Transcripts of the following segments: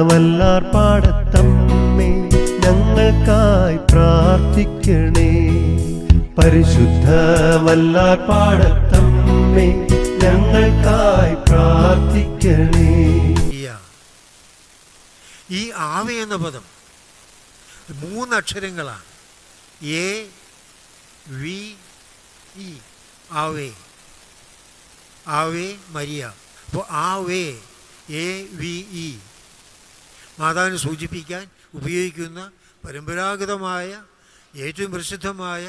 വല്ലാർ പാടത്തമ്മേ ഞങ്ങൾക്കായി പ്രാർത്ഥിക്കണേ. പരിശുദ്ധ വല്ലാർ പാടത്തമ്മേ ഞങ്ങൾക്കായി പ്രാർത്ഥിക്കണേ. ഈ ആവേ എന്ന പദം 3 അക്ഷരങ്ങളാണ്. A V E. ആവേ, ആവേ മരിയ. അപ്പോൾ ആവേ എ വി ഇ മാതാവിനെ സൂചിപ്പിക്കാൻ ഉപയോഗിക്കുന്ന പരമ്പരാഗതമായ ഏറ്റവും പ്രസിദ്ധമായ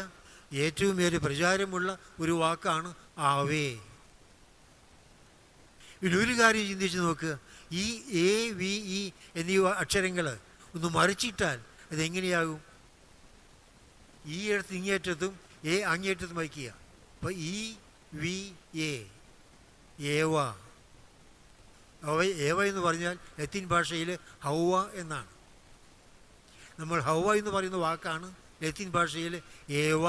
ഏറ്റവും ഏറെ പ്രചാരമുള്ള ഒരു വാക്കാണ് ആവേ. ഇതിലൊരു കാര്യം ചിന്തിച്ച് നോക്കുക, ഈ എ വി ഇ എന്നീ അക്ഷരങ്ങൾ ഒന്ന് മറിച്ചിട്ടാൽ അതെങ്ങനെയാകും? ഈ അടുത്ത് ഇങ്ങേറ്റത്തും എ അങ്ങേറ്റത്തും വയ്ക്കുക. അപ്പോൾ ഇ വി എ, ഏവ. ഏവ എന്ന് പറഞ്ഞാൽ ലത്തീൻ ഭാഷയിൽ ഹൗവ എന്നാണ്. നമ്മൾ ഹൗവ എന്ന് പറയുന്ന വാക്കാണ് ലത്തീൻ ഭാഷയിൽ ഏവ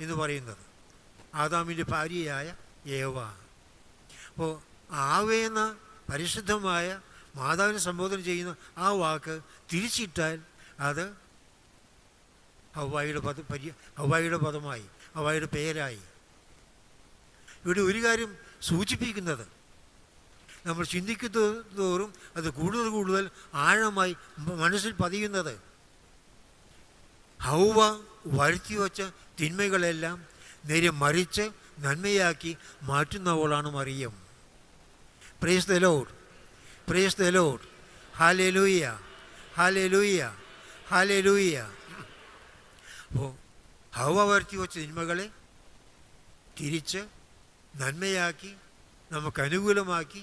എന്ന് പറയുന്നത്, ആദാമിൻ്റെ ഭാര്യയായ ഏവ. അപ്പോൾ ആവേ എന്ന പരിശുദ്ധമായ മാതാവിനെ സംബോധന ചെയ്യുന്ന ആ വാക്ക് തിരിച്ചിട്ടാൽ അത് ഹവ്വായുടെ പദമായി, ഹവ്വായുടെ പേരായി. ഇവിടെ ഒരു കാര്യം സൂചിപ്പിക്കുന്നത്, നമ്മൾ ചിന്തിക്കുന്നതോറും അത് കൂടുതൽ കൂടുതൽ ആഴമായി മനസ്സിൽ പതിയുന്നത്, ഹൗവ വരുത്തിവെച്ച തിന്മകളെല്ലാം നേരെ മറിച്ച് നന്മയാക്കി മാറ്റുന്നവളാണ് മറിയം. Praise the Lord, praise the Lord. Hallelujah, hallelujah, hallelujah. അപ്പോൾ ഹൗവ വരുത്തി വെച്ച തിന്മകളെ തിരിച്ച് നന്മയാക്കി നമുക്ക് അനുകൂലമാക്കി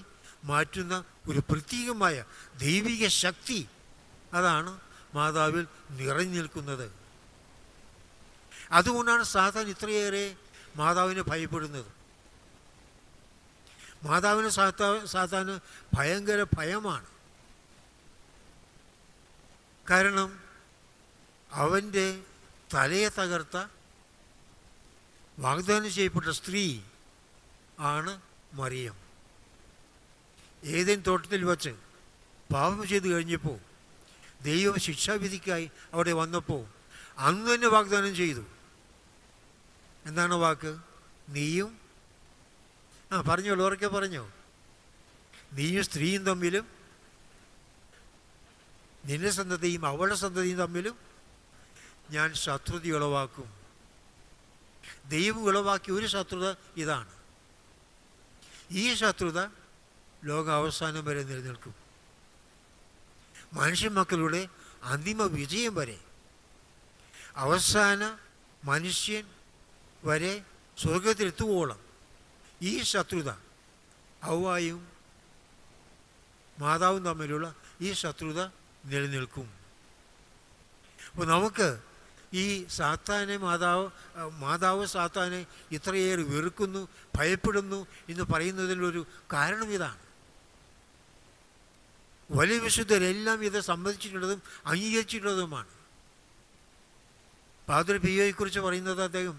മാറ്റുന്ന ഒരു പ്രത്യേകമായ ദൈവിക ശക്തി അതാണ് മാതാവിൽ നിറഞ്ഞു നിൽക്കുന്നത്. അതുകൊണ്ടാണ് സാത്താൻ ഇത്രയേറെ മാതാവിനെ ഭയപ്പെടുന്നത്. മാതാവിന് സാത്താന് ഭയങ്കര ഭയമാണ്. കാരണം അവൻ്റെ തലയെ തകർത്ത വാഗ്ദാനം ചെയ്യപ്പെട്ട സ്ത്രീ ആണ് മറിയം. ഏതേൻ തോട്ടത്തിൽ വച്ച് പാപം ചെയ്തു കഴിഞ്ഞപ്പോൾ ദൈവം ശിക്ഷാവിധിക്കായി അവിടെ വന്നപ്പോൾ അന്ന് തന്നെ വാഗ്ദാനം ചെയ്തു. എന്താണ് വാക്ക്? നീയും പറഞ്ഞോളൂ, ഉറക്കെ പറഞ്ഞോ. നീയും സ്ത്രീയും തമ്മിലും നിന്റെ സന്തതിയും അവളുടെ സന്തതിയും തമ്മിലും ഞാൻ ശത്രുത ഉളവാക്കും. ദൈവം ഉളവാക്കിയ ഒരു ശത്രുത ഇതാണ്. ഈ ശത്രുത ലോകാവസാനം വരെ നിലനിൽക്കും. മനുഷ്യ മക്കളുടെ അന്തിമ വിജയം വരെ, അവസാന മനുഷ്യൻ വരെ സ്വർഗത്തിലെത്തുവോളം ഈ ശത്രുത, ഹൗവായും മാതാവും തമ്മിലുള്ള ഈ ശത്രുത നിലനിൽക്കും. അപ്പോൾ നമുക്ക് ഈ സാത്താനെ മാതാവ് സാത്താനെ ഇത്രയേറെ വെറുക്കുന്നു, ഭയപ്പെടുന്നു എന്ന് പറയുന്നതിലൊരു കാരണം ഇതാണ്. വലിയ വിശുദ്ധരെല്ലാം ഇത് സമ്മതിച്ചിട്ടുള്ളതും അംഗീകരിച്ചിട്ടുള്ളതുമാണ്. പാദ്രി പിയോയെക്കുറിച്ച് പറയുന്നത്, അദ്ദേഹം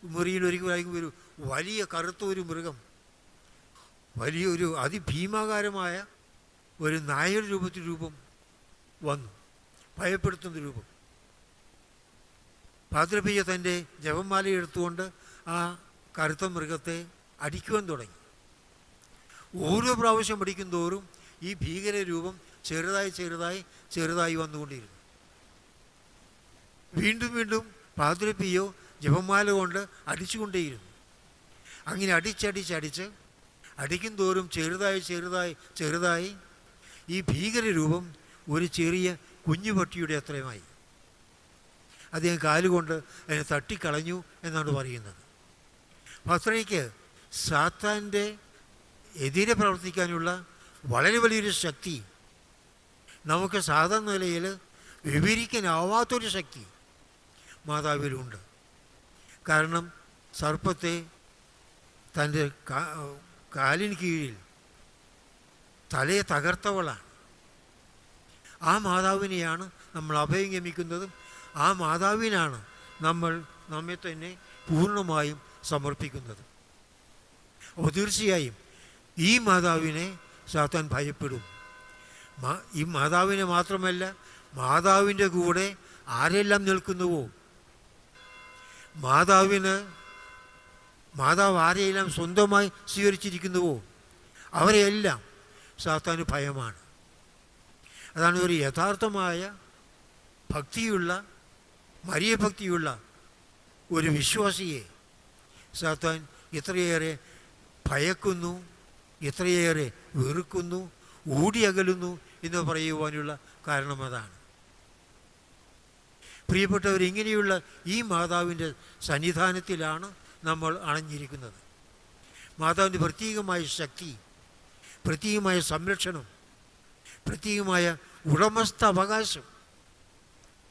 മുറിയിൽ ഒരിക്കലും ഒരു വലിയ കറുത്ത ഒരു മൃഗം, വലിയൊരു അതിഭീമാകാരമായ ഒരു നായയുടെ രൂപം വന്നു, ഭയപ്പെടുത്തുന്ന രൂപം. പാദ്രി പിയോ തൻ്റെ ജപമാല എടുത്തുകൊണ്ട് ആ കറുത്ത മൃഗത്തെ അടിക്കുവാൻ തുടങ്ങി. ഓരോ പ്രാവശ്യം അടിക്കും തോറും ഈ ഭീകര രൂപം ചെറുതായി വന്നുകൊണ്ടിരുന്നു. വീണ്ടും വീണ്ടും പാദ്രി പിയോ ജപമാല കൊണ്ട് അടിച്ചുകൊണ്ടേയിരുന്നു. അങ്ങനെ അടിച്ച് അടിക്കും തോറും ചെറുതായി ഈ ഭീകര രൂപം ഒരു ചെറിയ കുഞ്ഞുപട്ടിയുടെ അത്രയുമായി. അദ്ദേഹം കാലുകൊണ്ട് അതിനെ തട്ടിക്കളഞ്ഞു എന്നാണ് പറയുന്നത്. അത്രയ്ക്ക് സാത്താൻ്റെ എതിരെ പ്രവർത്തിക്കാനുള്ള വളരെ വലിയൊരു ശക്തി, നമുക്ക് സാധാരണ നിലയിൽ വിവരിക്കാനാവാത്തൊരു ശക്തി മാതാവിലുണ്ട്. കാരണം സർപ്പത്തെ തൻ്റെ കാലിന് കീഴിൽ തലയെ തകർത്തവളാണ്. ആ മാതാവിനെയാണ് നമ്മൾ അഭയം ഗമിക്കുന്നതും ആ മാതാവിനാണ് നമ്മെ തന്നെ പൂർണ്ണമായും സമർപ്പിക്കുന്നത്. അപ്പോൾ തീർച്ചയായും ഈ മാതാവിനെ സാത്താൻ ഭയപ്പെടും. ഈ മാതാവിനെ മാത്രമല്ല, മാതാവിൻ്റെ കൂടെ ആരെല്ലാം നിൽക്കുന്നുവോ, മാതാവ് ആരെയെല്ലാം സ്വന്തമായി സ്വീകരിച്ചിരിക്കുന്നുവോ അവരെയെല്ലാം സാത്താന് ഭയമാണ്. അതാണ് ഒരു യഥാർത്ഥമായ ഭക്തിയുള്ള, മരിയഭക്തിയുള്ള ഒരു വിശ്വാസിയെ സാത്താൻ ഇത്രയേറെ ഭയക്കുന്നു, ഇത്രയേറെ വെറുക്കുന്നു, ഓടിയകലുന്നു എന്ന് പറയുവാനുള്ള കാരണം അതാണ്. പ്രിയപ്പെട്ടവർ, ഇങ്ങനെയുള്ള ഈ മാതാവിൻ്റെ സന്നിധാനത്തിലാണ് നമ്മൾ അണഞ്ഞിരിക്കുന്നത്. മാതാവിൻ്റെ പ്രത്യേകമായ ശക്തി, പ്രത്യേകമായ സംരക്ഷണം, പ്രത്യേകമായ ഉടമസ്ഥ അവകാശം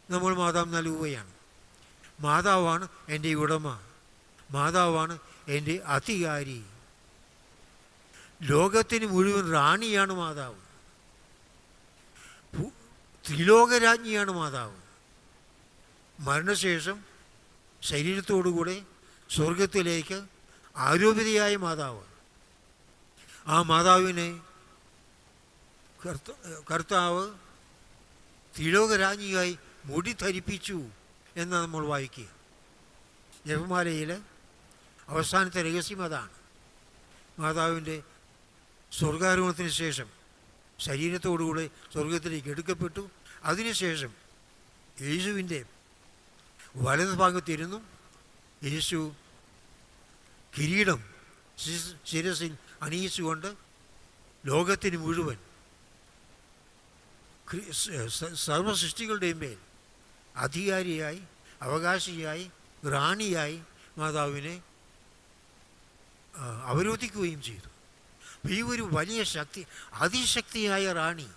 നമ്മൾ മാതാവ് നൽകുകയാണ്. മാതാവാണ് എൻ്റെ ഉടമ, മാതാവാണ് എൻ്റെ അധികാരി, ലോകത്തിന് മുഴുവൻ റാണിയാണ് മാതാവ്, ത്രിലോകരാജ്ഞിയാണ് മാതാവ്. മരണശേഷം ശരീരത്തോടുകൂടെ സ്വർഗത്തിലേക്ക് ആരോപിതയായ മാതാവ്. ആ മാതാവിനെ കർത്താവ് ത്രിലോകരാജ്ഞിയായി മുടി ധരിപ്പിച്ചു എന്ന് നമ്മൾ വായിക്കുക. ജപമാലയിൽ അവസാനത്തെ രഹസ്യം അതാണ്. മാതാവിൻ്റെ സ്വർഗാരോഹണത്തിന് ശേഷം ശരീരത്തോടുകൂടെ സ്വർഗത്തിലേക്ക് എടുക്കപ്പെട്ടു. അതിനുശേഷം യേശുവിൻ്റെ വലത് ഭാഗത്തിരുന്നു. യേശു കിരീടം ശിരസിൽ അണിയിച്ചുകൊണ്ട് ലോകത്തിന് മുഴുവൻ, സർവസൃഷ്ടികളുടെയും മേൽ അധികാരിയായി, അവകാശിയായി, റാണിയായി മാതാവിനെ അവരോധിക്കുകയും ചെയ്തു. ഈ ഒരു വലിയ ശക്തി, അതിശക്തിയായ റാണി,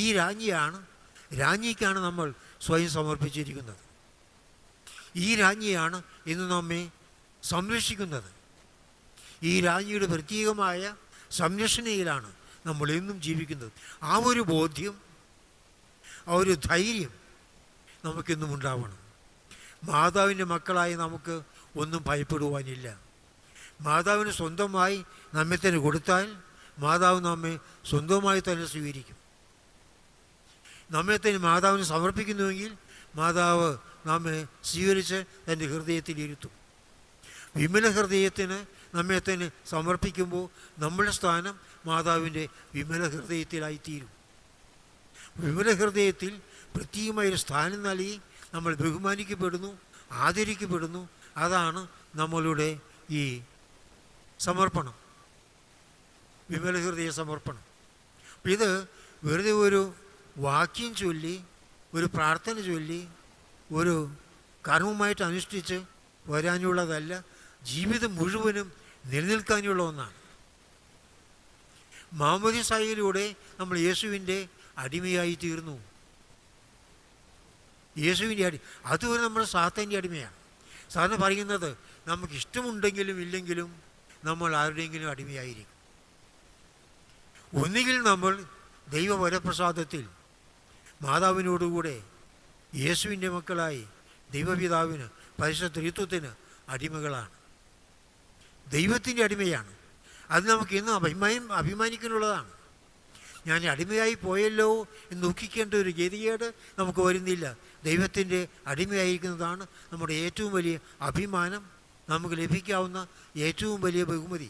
ഈ രാജ്ഞിക്കാണ് നമ്മൾ സ്വയം സമർപ്പിച്ചിരിക്കുന്നത്. ഈ രാജ്ഞിയാണ് ഇന്ന് നമ്മെ സംരക്ഷിക്കുന്നത്. ഈ രാജ്ഞിയുടെ പ്രത്യേകമായ സംരക്ഷണയിലാണ് നമ്മൾ എന്നും ജീവിക്കുന്നത്. ആ ഒരു ബോധ്യം, ആ ഒരു ധൈര്യം നമുക്കെന്നും ഉണ്ടാവണം. മാതാവിൻ്റെ മക്കളായി നമുക്ക് ഒന്നും ഭയപ്പെടുവാനില്ല. മാതാവിന് സ്വന്തമായി നമ്മെ തന്നെ കൊടുത്താൽ മാതാവ് നമ്മെ സ്വന്തമായി തന്നെ സ്വീകരിക്കും. നമ്മെ തന്നെ മാതാവിന് സമർപ്പിക്കുന്നുവെങ്കിൽ മാതാവ് നമ്മെ സ്വീകരിച്ച് തൻ്റെ ഹൃദയത്തിലിരുത്തും. വിമല ഹൃദയത്തിന് നമ്മെ തന്നെ സമർപ്പിക്കുമ്പോൾ നമ്മുടെ സ്ഥാനം മാതാവിൻ്റെ വിമല ഹൃദയത്തിലായിത്തീരും. വിമല ഹൃദയത്തിൽ പ്രത്യേകമായൊരു സ്ഥാനം നൽകി നമ്മൾ ബഹുമാനിക്കപ്പെടുന്നു, ആദരിക്കപ്പെടുന്നു. അതാണ് നമ്മളുടെ ഈ സമർപ്പണം, വിമല ഹൃദയ സമർപ്പണം. ഇത് വെറുതെ ഒരു വാക്യം ചൊല്ലി, ഒരു പ്രാർത്ഥന ചൊല്ലി, ഒരു കർമ്മമായിട്ട് അനുഷ്ഠിച്ച് വരാനുള്ളതല്ല, ജീവിതം മുഴുവനും നിലനിൽക്കാനുള്ള ഒന്നാണ്. മാമോദീസായിലൂടെ നമ്മൾ യേശുവിൻ്റെ അടിമയായി തീർന്നു. യേശുവിൻ്റെ അതുവരെ നമ്മൾ സാത്താൻ്റെ അടിമയാണ്. സാധാരണ പറയുന്നത് നമുക്ക് ഇഷ്ടമുണ്ടെങ്കിലും ഇല്ലെങ്കിലും നമ്മൾ ആരുടെയെങ്കിലും അടിമയായിരിക്കും. ഒന്നുകിൽ നമ്മൾ ദൈവവരപ്രസാദത്തിൽ മാതാവിനോടുകൂടെ യേശുവിൻ്റെ മക്കളായി ദൈവപിതാവിന്, പരിശുദ്ധ ത്രിത്വത്തിന് അടിമകളാണ്, ദൈവത്തിൻ്റെ അടിമയാണ്. അത് നമുക്ക് ഇന്ന് അഭിമാനിക്കാനുള്ളതാണ്. ഞാൻ അടിമയായി പോയല്ലോ എന്ന് ദുഃഖിക്കേണ്ട ഒരു ഗതികേട് നമുക്ക് വരുന്നില്ല. ദൈവത്തിൻ്റെ അടിമയായിരിക്കുന്നതാണ് നമ്മുടെ ഏറ്റവും വലിയ അഭിമാനം, നമുക്ക് ലഭിക്കാവുന്ന ഏറ്റവും വലിയ ബഹുമതി.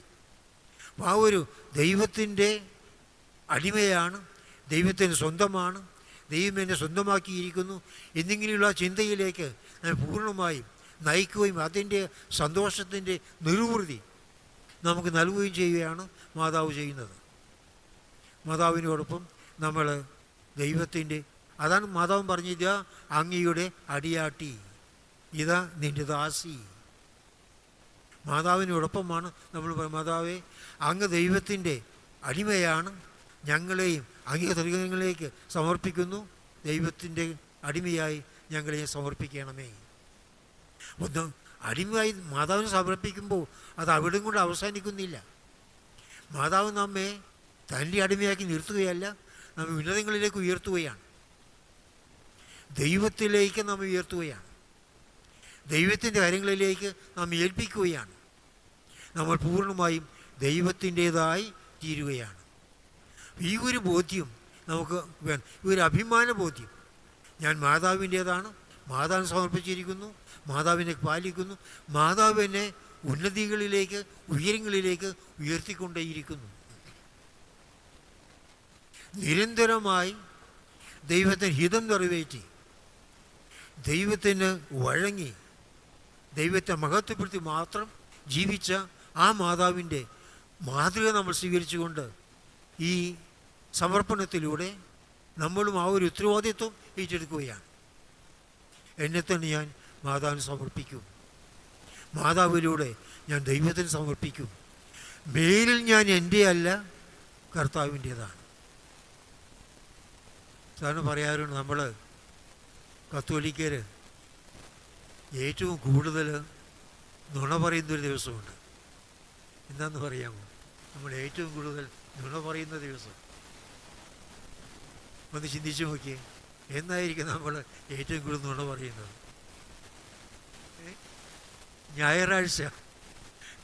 ആ ഒരു ദൈവത്തിൻ്റെ അടിമയാണ്, ദൈവത്തിന് സ്വന്തമാണ്, ദൈവം എന്നെ സ്വന്തമാക്കിയിരിക്കുന്നു എന്നിങ്ങനെയുള്ള ചിന്തയിലേക്ക് പൂർണ്ണമായും നയിക്കുകയും അതിൻ്റെ സന്തോഷത്തിൻ്റെ നിർവൃതി നമുക്ക് നൽകുകയും ചെയ്യുകയാണ് മാതാവ് ചെയ്യുന്നത്. മാതാവിനോടൊപ്പം നമ്മൾ ദൈവത്തിൻ്റെ, അതാണ് മാതാവ് പറഞ്ഞത്, ഇതാ അങ്ങയുടെ അടിയാട്ടി, ഇതാ നിൻ്റെ ദാസി. മാതാവിനോടൊപ്പമാണ് നമ്മൾ. മാതാവേ, അങ്ങ് ദൈവത്തിൻ്റെ അടിമയാണ്, ഞങ്ങളെയും അങ്ങേ തൃകങ്ങളിലേക്ക് സമർപ്പിക്കുന്നു, ദൈവത്തിൻ്റെ അടിമയായി ഞങ്ങളെയും സമർപ്പിക്കണമേ. ഒന്ന് അടിമയായി മാതാവിനെ സമർപ്പിക്കുമ്പോൾ അത് അവിടം കൊണ്ട് അവസാനിക്കുന്നില്ല. മാതാവ് നമ്മെ തൻ്റെ അടിമയാക്കി നിർത്തുകയല്ല, നമ്മെ ഉന്നതങ്ങളിലേക്ക് ഉയർത്തുകയാണ്, ദൈവത്തിലേക്ക് നാം ഉയർത്തുകയാണ്, ദൈവത്തിൻ്റെ കാര്യങ്ങളിലേക്ക് നാം ഏൽപ്പിക്കുകയാണ്. നമ്മൾ പൂർണ്ണമായും ദൈവത്തിൻ്റേതായി തീരുകയാണ്. ഈ ഒരു ബോധ്യം നമുക്ക് വേണം. ഒരു അഭിമാന ബോധ്യം, ഞാൻ മാതാവിൻ്റേതാണ്, മാതാവിന് സമർപ്പിച്ചിരിക്കുന്നു, മാതാവിനെ പാലിക്കുന്നു, മാതാവ് എന്നെ ഉന്നതികളിലേക്ക് ഉയരങ്ങളിലേക്ക് ഉയർത്തിക്കൊണ്ടേയിരിക്കുന്നു. നിരന്തരമായി ദൈവത്തിന് ഹിതം നിറവേറ്റി ദൈവത്തിന് വഴങ്ങി ദൈവത്തെ മഹത്വപ്പെടുത്തി മാത്രം ജീവിച്ച ആ മാതാവിൻ്റെ മാതൃക നമ്മൾ സ്വീകരിച്ചുകൊണ്ട് ഈ സമർപ്പണത്തിലൂടെ നമ്മളും ആ ഒരു ഉത്തരവാദിത്വം ഏറ്റെടുക്കുകയാണ്. എന്നെ തന്നെ ഞാൻ മാതാവിന് സമർപ്പിക്കും, മാതാവിലൂടെ ഞാൻ ദൈവത്തിന് സമർപ്പിക്കും. മേലിൽ ഞാൻ എൻ്റെ അല്ല, കർത്താവിൻ്റേതാണ്. സാറിന് പറയാറുണ്ട്, നമ്മൾ കത്തോലിക്കർ ഏറ്റവും കൂടുതൽ നുണ പറയുന്നൊരു ദിവസമുണ്ട്. എന്താണെന്ന് പറയാമോ? നമ്മൾ ഏറ്റവും കൂടുതൽ നുണ പറയുന്ന ദിവസം. ഒന്ന് ചിന്തിച്ചു നോക്കിയേ, എന്നായിരിക്കും നമ്മൾ ഏറ്റവും കൂടുതൽ നുണ പറയുന്നത്? ഞായറാഴ്ച.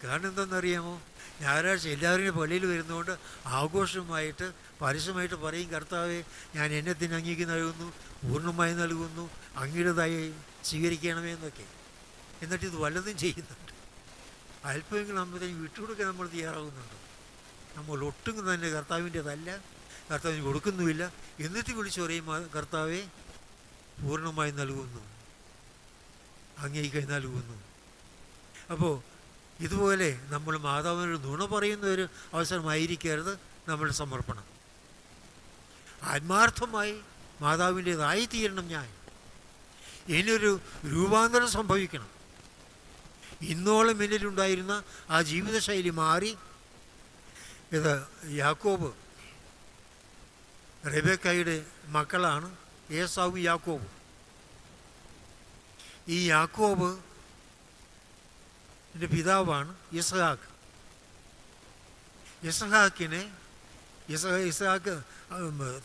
കാരണം എന്താണെന്നറിയാമോ? ഞായറാഴ്ച എല്ലാവരും പള്ളിയിൽ വരുന്നതുകൊണ്ട് ആഘോഷമായിട്ട് പരസ്യമായിട്ട് പറയും, കർത്താവെ ഞാൻ എന്നെ തന്നെ അങ്ങേക്ക് നൽകുന്നു, പൂർണ്ണമായി നൽകുന്നു, അങ്ങയുടേതായി സ്വീകരിക്കണമേ എന്നൊക്കെ. എന്നിട്ട് ഇത് വല്ലതും ചെയ്യുന്നുണ്ട്. അല്പമെങ്കിലും നമ്മൾ വിട്ടുകൊടുക്കാൻ നമ്മൾ തയ്യാറാകുന്നുണ്ട്. നമ്മൾ ഒട്ടും തന്നെ കർത്താവിൻ്റേതല്ല, കർത്താവിന് കൊടുക്കുന്നുമില്ല. എന്നിട്ട് വിളിച്ചു പറയും, കർത്താവെ പൂർണ്ണമായി നൽകുന്നു, അങ്ങേക്കായി നൽകുന്നു. അപ്പോൾ ഇതുപോലെ നമ്മൾ മാതാവിനോട് നുണ പറയുന്ന ഒരു അവസരമായിരിക്കരുത് നമ്മളുടെ സമർപ്പണം. ആത്മാർത്ഥമായി മാതാവിൻ്റേതായി തീരണം. ഞാൻ ഇനിയൊരു രൂപാന്തരം സംഭവിക്കണം. ഇന്നോളം എന്നിലുണ്ടായിരുന്ന ആ ജീവിതശൈലി മാറി. ഇത് യാക്കോബ് റെബേക്കയുടെ മക്കളാണ് ഏസാവും യാക്കോബും. ഈ യാക്കോബ് എൻ്റെ പിതാവാണ് ഇസ്ഹാക്ക്. ഇസ്ഹാക്ക്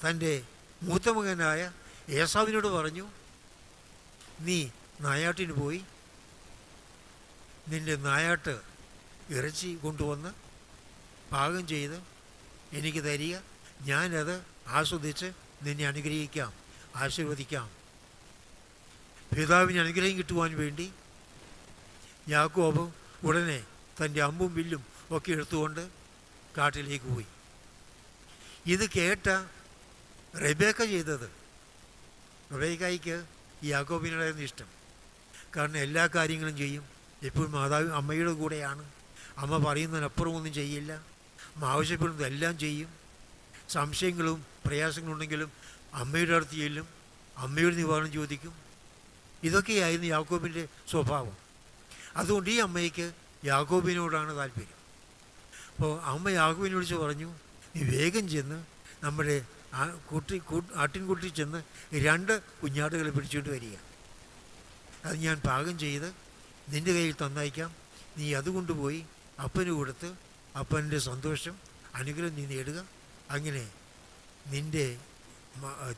തൻ്റെ മൂത്ത മകനായ ഏസാവിനോട് പറഞ്ഞു, നീ നായാട്ടിന് പോയി നിൻ്റെ നായാട്ട് ഇറച്ചി കൊണ്ടുവന്ന് പാകം ചെയ്ത് എനിക്ക് തരിക, ഞാനത് ആസ്വദിച്ച് നിന്നെ അനുഗ്രഹിക്കാം, ആശീർവദിക്കാം. പിതാവിന് അനുഗ്രഹം കിട്ടുവാൻ വേണ്ടി യാക്കോബ് ഉടനെ തൻ്റെ അമ്പും വില്ലും ഒക്കെ എടുത്തുകൊണ്ട് കാട്ടിലേക്ക് പോയി. ഇത് കേട്ട റെബേക്ക ചെയ്തത്, റെബേക്കായിക്ക് ഈ യാക്കോബിനായിരുന്നു ഇഷ്ടം. കാരണം എല്ലാ കാര്യങ്ങളും ചെയ്യും, എപ്പോഴും മാതാവ് അമ്മയുടെ കൂടെയാണ്. അമ്മ പറയുന്നതിനപ്പുറം ഒന്നും ചെയ്യില്ല, അമ്മ ആവശ്യപ്പെടുന്നതെല്ലാം ചെയ്യും. സംശയങ്ങളും പ്രയാസങ്ങളും ഉണ്ടെങ്കിലും അമ്മയുടെ അടുത്ത് ചെല്ലും, അമ്മയുടെ നിവാരണം ചോദിക്കും. ഇതൊക്കെയായിരുന്നു യാക്കോബിൻ്റെ സ്വഭാവം. അതുകൊണ്ട് ഈ അമ്മയ്ക്ക് യാക്കോബിനോടാണ് താല്പര്യം. അപ്പോൾ അമ്മ യാക്കോബിനെ വിളിച്ച് പറഞ്ഞു, നീ വേഗം ചെന്ന് നമ്മുടെ ആട്ടിൻകുട്ടി ചെന്ന് 2 കുഞ്ഞാടുകളെ പിടിച്ചുകൊണ്ട് വരിക. അത് ഞാൻ പാകം ചെയ്ത് നിൻ്റെ കയ്യിൽ തന്നയക്കാം. നീ അതുകൊണ്ടുപോയി അപ്പന് കൊടുത്ത് അപ്പൻ്റെ സന്തോഷം അനുഗ്രഹം നീ നേടുക. അങ്ങനെ നിൻ്റെ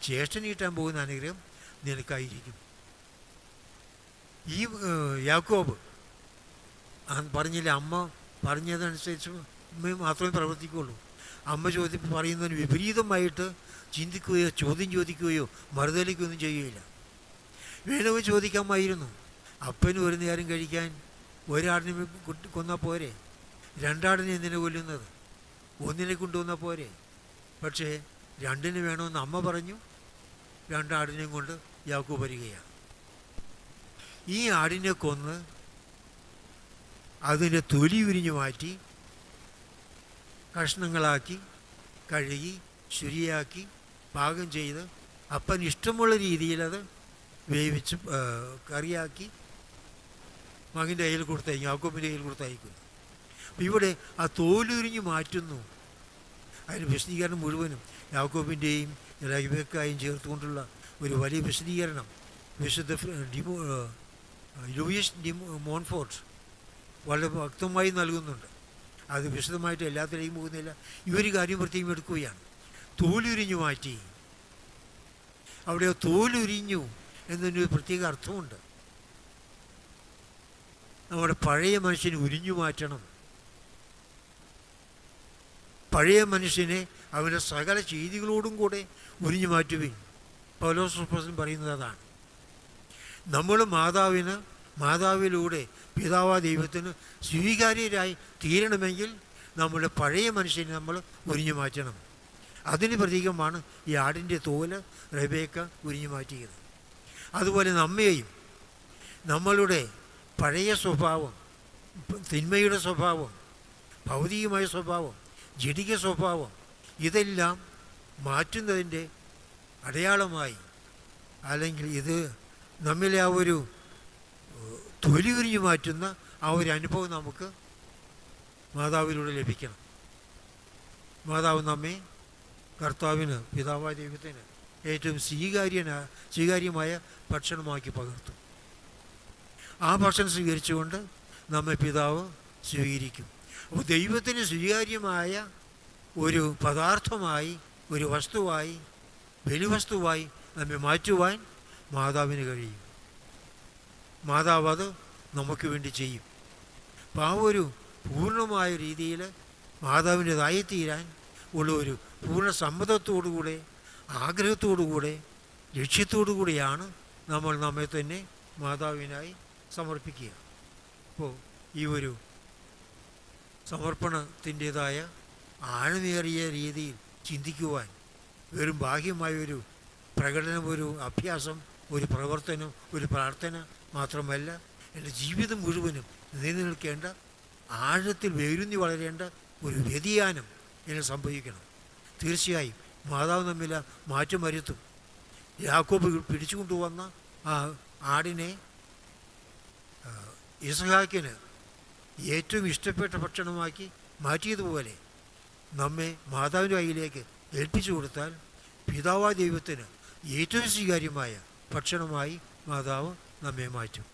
ജ്യേഷ്ഠന് കിട്ടാൻ പോകുന്ന അനുഗ്രഹം നിനക്കായിരിക്കും. ഈ യാക്കോബ് പറഞ്ഞില്ല, അമ്മ പറഞ്ഞതനുസരിച്ച് മാത്രമേ പ്രവർത്തിക്കുകയുള്ളൂ. അമ്മ പറയുന്നതിന് വിപരീതമായിട്ട് ചിന്തിക്കുകയോ ചോദ്യം ചോദിക്കുകയോ മറുതലിക്കുകയൊന്നും ചെയ്യുകയില്ല. വേണമെങ്കിൽ ചോദിക്കാമായിരുന്നു, അപ്പന് ഒരു നേരം കഴിക്കാൻ ഒരാടിനെ കൊന്നാൽ പോരെ, 2 ആടിനെ എന്തിനെ കൊല്ലുന്നത്, 1 കൊണ്ടുവന്നാൽ പോരെ. പക്ഷേ 2 വേണമെന്ന് അമ്മ പറഞ്ഞു. 2 ആടിനെയും കൊണ്ട് യാക്കോബ് വരികയാണ്. ഈ ആടിനെ കൊന്ന് അതിൻ്റെ തൊലി ഉരിഞ്ഞു മാറ്റി കഷ്ണങ്ങളാക്കി കഴുകി ശുചിയാക്കി പാകം ചെയ്ത് അപ്പന് ഇഷ്ടമുള്ള രീതിയിലത് വേവിച്ച് കറിയാക്കി മകൻ്റെ കയ്യിൽ കൊടുത്തയക്കും, യാക്കോബിൻ്റെ കയ്യിൽ കൊടുത്തയക്കുന്നു. അപ്പോൾ ഇവിടെ ആ തോലുരിഞ്ഞ് മാറ്റുന്നു. അതിന് വിശദീകരണം മുഴുവനും യാക്കോബിൻ്റെയും റെബേക്കയും ചേർത്തുകൊണ്ടുള്ള ഒരു വലിയ വിശദീകരണം വിശുദ്ധ ലൂയിസ് ഡി മോൺഫോർട്ട് വളരെ വ്യക്തമായി നൽകുന്നുണ്ട്. അത് വിശദമായിട്ട് എല്ലാത്തിലേക്കും പോകുന്നില്ല. ഈ ഒരു കാര്യം പ്രത്യേകം എടുക്കുകയാണ്. തോലുരിഞ്ഞു മാറ്റി. അവിടെ തോലുരിഞ്ഞു എന്നൊരു പ്രത്യേക അർത്ഥമുണ്ട്. നമ്മുടെ പഴയ മനുഷ്യന് ഉരിഞ്ഞു മാറ്റണം. പഴയ മനുഷ്യനെ അവൻ്റെ സകല ചെയ്തികളോടും കൂടെ ഉരിഞ്ഞു മാറ്റുവിൻ. പൗലോസ് അപ്പോസ്തലൻ പറയുന്നത് അതാണ്. നമ്മൾ മാതാവിലൂടെ പിതാവാ ദൈവത്തിന് സ്വീകാര്യരായി തീരണമെങ്കിൽ നമ്മുടെ പഴയ മനുഷ്യനെ നമ്മൾ ഉരിഞ്ഞു മാറ്റണം. അതിന് പ്രതീകമാണ് ഈ ആടിൻ്റെ തോല് റെബേക്ക ഉരിഞ്ഞു മാറ്റിയത്. അതുപോലെ നമ്മെയും നമ്മളുടെ പഴയ സ്വഭാവം, തിന്മയുടെ സ്വഭാവം, ഭൗതികമായ സ്വഭാവം, ജഡിക സ്വഭാവം, ഇതെല്ലാം മാറ്റുന്നതിൻ്റെ അടയാളമായി, അല്ലെങ്കിൽ ഇത് നമ്മിലെ ആ ഒരു തൊലി ഉരിഞ്ഞു മാറ്റുന്ന ആ ഒരു അനുഭവം നമുക്ക് മാതാവിലൂടെ ലഭിക്കണം. മാതാവ് നമ്മെ കർത്താവിന്, പിതാവായ ദൈവത്തിന് ഏറ്റവും സ്വീകാര്യമായ ഭക്ഷണമാക്കി പകർത്തും. ആ ഭക്ഷണം സ്വീകരിച്ചുകൊണ്ട് നമ്മെ പിതാവ് സ്വീകരിക്കും. അപ്പോൾ ദൈവത്തിന് സ്വീകാര്യമായ ഒരു പദാർത്ഥമായി, ഒരു വസ്തുവായി, ബലിവസ്തുവായി നമ്മെ മാറ്റുവാൻ മാതാവിന് കഴിയും. മാതാവ് അത് നമുക്ക് വേണ്ടി ചെയ്യും. അപ്പോൾ ആ ഒരു പൂർണ്ണമായ രീതിയിൽ മാതാവിൻ്റെതായി തീരാൻ ഉള്ള ഒരു പൂർണ്ണ സമ്മതത്തോടുകൂടെ, ആഗ്രഹത്തോടുകൂടെ, ലക്ഷ്യത്തോടു കൂടിയാണ് നമ്മൾ നമ്മെ തന്നെ മാതാവിനായി സമർപ്പിക്കുക. അപ്പോൾ ഈ ഒരു സമർപ്പണത്തിൻ്റേതായ ആഴമേറിയ രീതിയിൽ ചിന്തിക്കുവാൻ വെറും ബാഹ്യമായ ഒരു പ്രകടനം, ഒരു അഭ്യാസം, ഒരു പ്രവർത്തനം, ഒരു പ്രാർത്ഥന മാത്രമല്ല, എൻ്റെ ജീവിതം മുഴുവനും നിലനിൽക്കേണ്ട, ആഴത്തിൽ വേരുന്നി വളരേണ്ട ഒരു വ്യതിയാനം എന്നെ സംഭവിക്കണം. തീർച്ചയായും മാതാവ് തമ്മിൽ മാറ്റം വരുത്തും. യാക്കോബ് പിടിച്ചു കൊണ്ടുവന്ന ആ ആടിനെ ഇസ്ഹാക്കിന് ഏറ്റവും ഇഷ്ടപ്പെട്ട ഭക്ഷണമാക്കി മാറ്റിയതുപോലെ നമ്മെ മാതാവിൻ്റെ കയ്യിലേക്ക് ഏൽപ്പിച്ചു കൊടുത്താൽ പിതാവായ ദൈവത്തിന് ഏറ്റവും സ്വീകാര്യമായ ഭക്ഷണമായി മാതാവ് നമ്മെ മാറ്റും.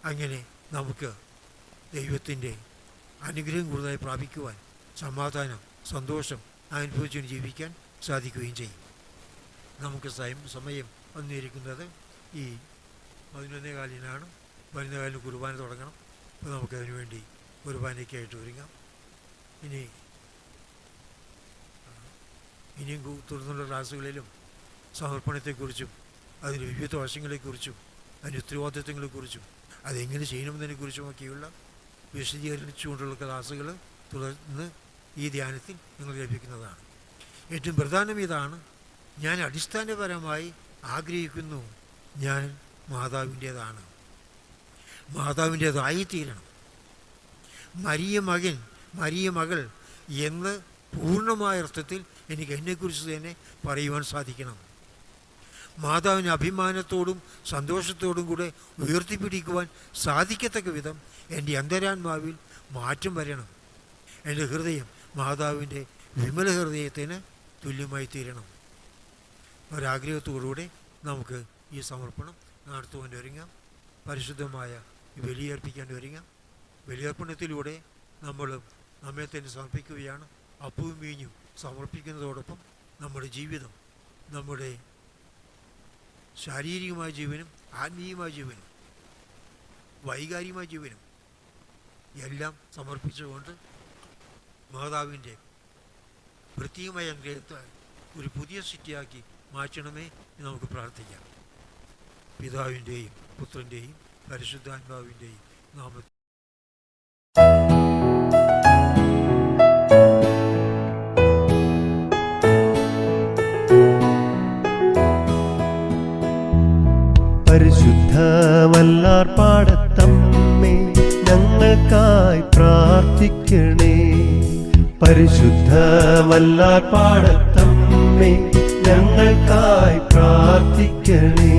അങ്ങനെ നമുക്ക് ദൈവത്തിൻ്റെ അനുഗ്രഹം കൂടുതലായി പ്രാപിക്കുവാൻ, സമാധാനം, സന്തോഷം അനുഭവിച്ചു ജീവിക്കാൻ സാധിക്കുകയും ചെയ്യും. നമുക്ക് സമയം വന്നിരിക്കുന്നത് ഈ 11:15 11:15 കുർബാന തുടങ്ങണം. അപ്പോൾ നമുക്കതിനു വേണ്ടി കുർബാനയ്ക്കായിട്ട് ഒരുങ്ങാം. ഇനിയും തുടർന്നുള്ള ക്ലാസ്സുകളിലും സമർപ്പണത്തെക്കുറിച്ചും അതിൻ്റെ വിവിധ വശങ്ങളെക്കുറിച്ചും അതിൻ്റെ ഉത്തരവാദിത്വങ്ങളെക്കുറിച്ചും അതെങ്ങനെ ചെയ്യണമെന്നതിനെക്കുറിച്ചുമൊക്കെയുള്ള വിശദീകരിച്ചുകൊണ്ടുള്ള ക്ലാസ്സുകൾ തുടർന്ന് ഈ ധ്യാനത്തിൽ നിങ്ങൾ ലഭിക്കുന്നതാണ്. ഏറ്റവും പ്രധാനം ഇതാണ്: ഞാൻ അടിസ്ഥാനപരമായി ആഗ്രഹിക്കുന്നു, ഞാൻ മാതാവിൻ്റേതാണ്, മാതാവിൻ്റേതായിത്തീരണം. മരിയ മകൾ എന്ന് പൂർണ്ണമായ അർത്ഥത്തിൽ എനിക്ക് എന്നെക്കുറിച്ച് തന്നെ പറയുവാൻ സാധിക്കണം. മാതാവിനെ അഭിമാനത്തോടും സന്തോഷത്തോടും കൂടെ ഉയർത്തിപ്പിടിക്കുവാൻ സാധിക്കത്തക്ക വിധം എൻ്റെ അന്തരാത്മാവിൽ മാറ്റം വരണം. എൻ്റെ ഹൃദയം മാതാവിൻ്റെ വിമല ഹൃദയത്തിന് തുല്യമായി തീരണം. ഒരാഗ്രഹത്തോടുകൂടെ നമുക്ക് ഈ സമർപ്പണം നടത്തുവാൻ ഒരുങ്ങാം. പരിശുദ്ധമായ ബലിയർപ്പിക്കാൻ ഒരുങ്ങാം. ബലിയർപ്പണത്തിലൂടെ നമ്മൾ നമ്മെ തന്നെ സമർപ്പിക്കുകയാണ്. അപ്പവും വീഞ്ഞും സമർപ്പിക്കുന്നതോടൊപ്പം നമ്മുടെ ജീവിതം, നമ്മുടെ ശാരീരികമായ ജീവനും ആത്മീയമായ ജീവനും വൈകാരികമായ ജീവനും എല്ലാം സമർപ്പിച്ചുകൊണ്ട് മാതാവിൻ്റെ പ്രത്യേകമായ അനുഗ്രഹത്താൽ ഒരു പുതിയ സൃഷ്ടിയാക്കി മാറ്റണമേ എന്ന് നമുക്ക് പ്രാർത്ഥിക്കാം. പിതാവിൻ്റെയും പുത്രൻ്റെയും പരിശുദ്ധാത്മാവിൻ്റെയും നാമത്തിൽ. പരിശുദ്ധവല്ലാർപാടത്തമ്മേ, ഞങ്ങൾക്കായി പ്രാർത്ഥിക്കണേ. പരിശുദ്ധവല്ലാർപാടത്തമ്മേ, ഞങ്ങൾക്കായി പ്രാർത്ഥിക്കണേ.